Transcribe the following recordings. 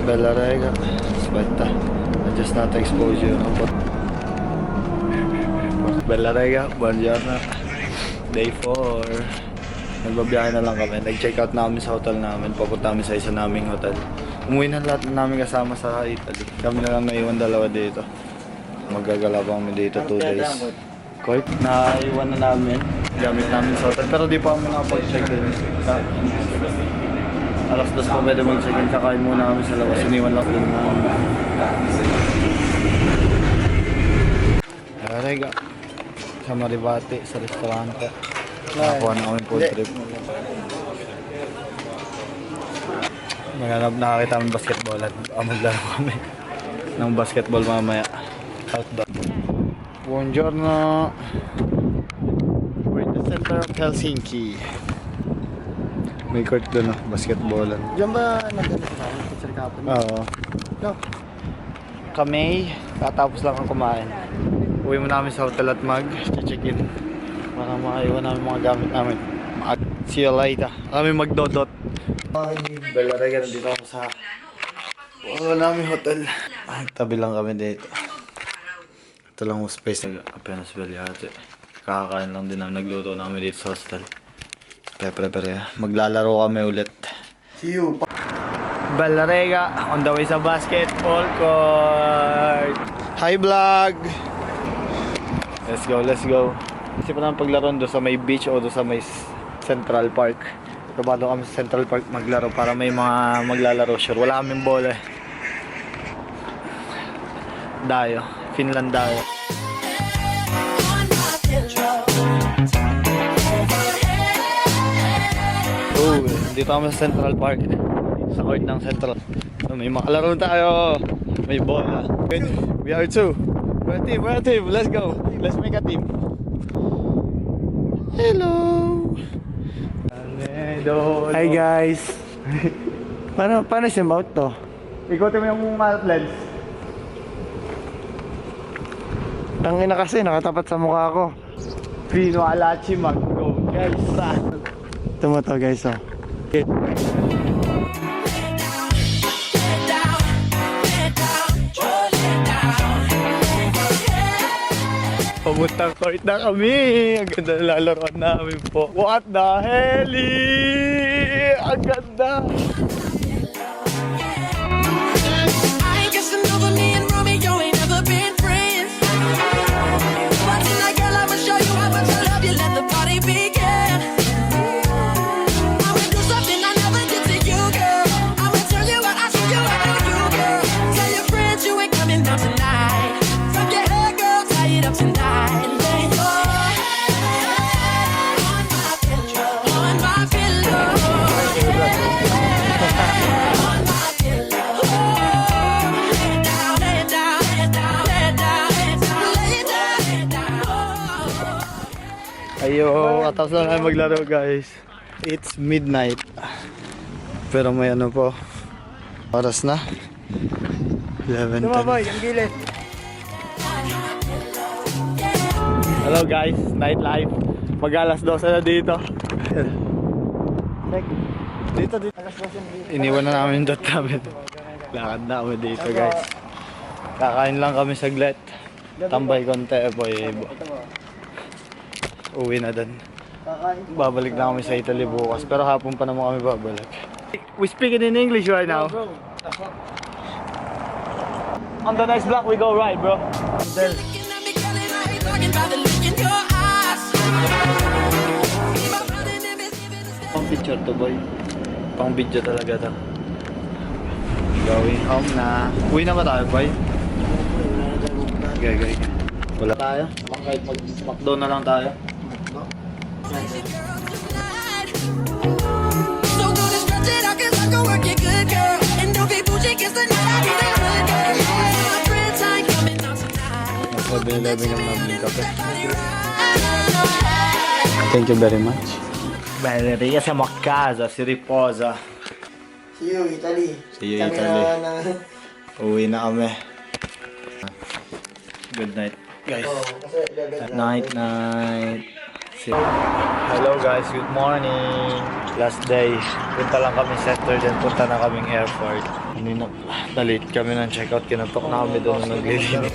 Bella Rega. Aspetta, adjust natin exposure. Bella Rega, buongiorno. Day 4. Nagbabiyahe na lang kami. Nag-check out namin sa hotel namin. Papunta kami sa isa naming hotel. Umuwi na lahat namin kasama sa Italy. Kami na lang naiwan dalawa dito. Magagala pa kami dito 2 days. Court, naiwan na namin. Gamit namin sa hotel. Pero di pa kami nakapag-check in. Alas 2 pa pwede mag-check in. Kakain muna kami sa labas. Iniwan lang din namin. Rega. Sa Maribati, sa restaurante. Nakakuha na kami food trip. Nakakita kami basketball at maglaro kami ng basketball mamaya. Outdoor. Buongiorno. We're in the center of Helsinki. May court doon, basketballan. Diyan ba nagano sa amin? Teacher kapon? Oo. Kami, katapos lang ang kumain. Uwi mo namin sa hotel at mag-check in. Para makaiwan namin mga gamit namin. See you later. Kami magdodot. Bella Rega, nandito ako sa namin hotel. Tabi lang kami dito. Ito lang yung space. Apenas Beliate. Kakakain lang din namin. Nagluto namin dito sa hostel. Prepare. Maglalaro kami ulit. See you. Bella Rega, on the way sa basketball court. Hi vlog! Let's go. Kasi pa naman paglaro doon sa may beach o doon sa may Central Park. Kabado kami sa Central Park maglaro para may mga maglalaro. Sure, wala kaming bola eh. Dayo, Finland dayo. Dito kami sa Central Park. Sa court ng Central. So, may makalaro tayo. May bola. We are two. We're a team. Let's go. Let's make a team. Hello. Hi guys. Paano siya mount to? Ikutin mo yung lens. Tangina kasi nakatapat sa mukha ko. Pino Alachi mag-go guys. Ito mo to guys oh. Okay. Pamuntang court na kami. Ang ganda na lalaroan namin po. What the hell? Ang ganda. Ayo, atas na tayo maglaro guys. It's midnight. Pero may ano po. Oras na. 11:10. Tumaboy, ang gilid. Hello guys, nightlife. Mag-alas 12 na dito. Dito. Iniwan na namin yung dot namin. Lakad na kami dito guys. Kakain lang kami saglit. Tambay konti po uwi na din. Babalik na kami sa Italy bukas. Pero hapon pa naman kami babalik. We speak it in English right now. On the next block we go right bro. Pang picture to boy. Pang video talaga to. Going home na. Uwi na ba tayo boy? Okay. Wala tayo. Kahit mag-McDo na lang tayo. Nasa 7-Eleven yung nabling kape. Thank you very much. Bene, siamo a casa, si riposa. See you, Italy. See you, Italy. Uwi na kami. Good night, guys. Oh, kasi Night. Hello guys, good morning. Last day. Punta lang kami center, then punta na kaming airport. Na-late kami ng checkout. Kinatok na kami doon ng naglilinis.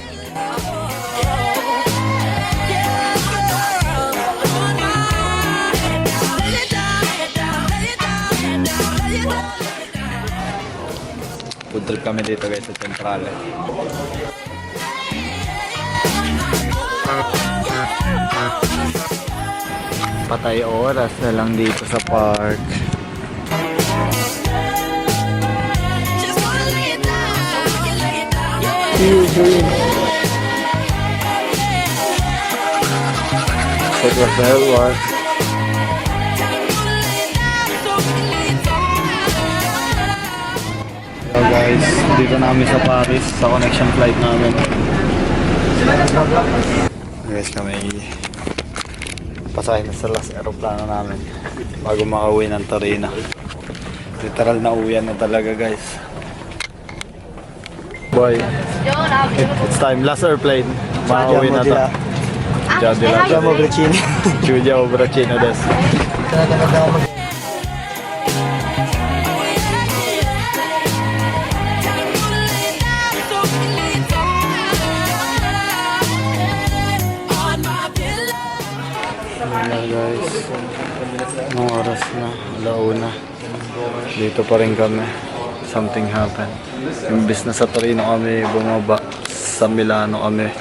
Food trip kami dito guys sa Centrale. Patay oras na lang dito sa park. It was very work. So guys, dito na kami sa Paris sa connection flight namin. Guys, kami pasahin na sa last aeroplano namin bago makauwi ng Torino. Literal na uwian na talaga guys. Boy, it's time. Last airplane. Makauwi na to. Siamo Bracini. Giulia Obracino des. Guys, anong oras na? Alauna. Dito pa rin kami. Something happened. Imbis na sa Torino kami bumaba, sa Milano kami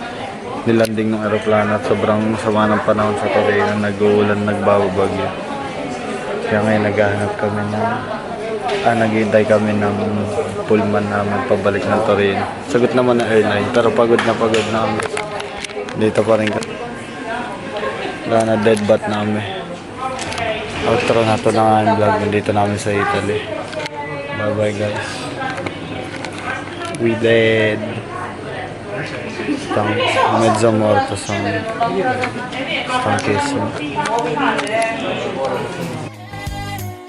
nilanding ng aeroplano at sobrang sama ng panahon sa Torino. Nag-uulan, nagbabagyo. Kaya ngayon naghahanap kami ng naghihintay kami ng pullman namin pabalik ng Torino. Sagot naman ng airline pero pagod na kami. Dito pa rin kami. Wala na dead bat namin. Outro na to ng vlog dito namin sa Italy. Bye bye guys. We dead. Stang mezzo morto sono. Stanchissimo.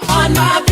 On my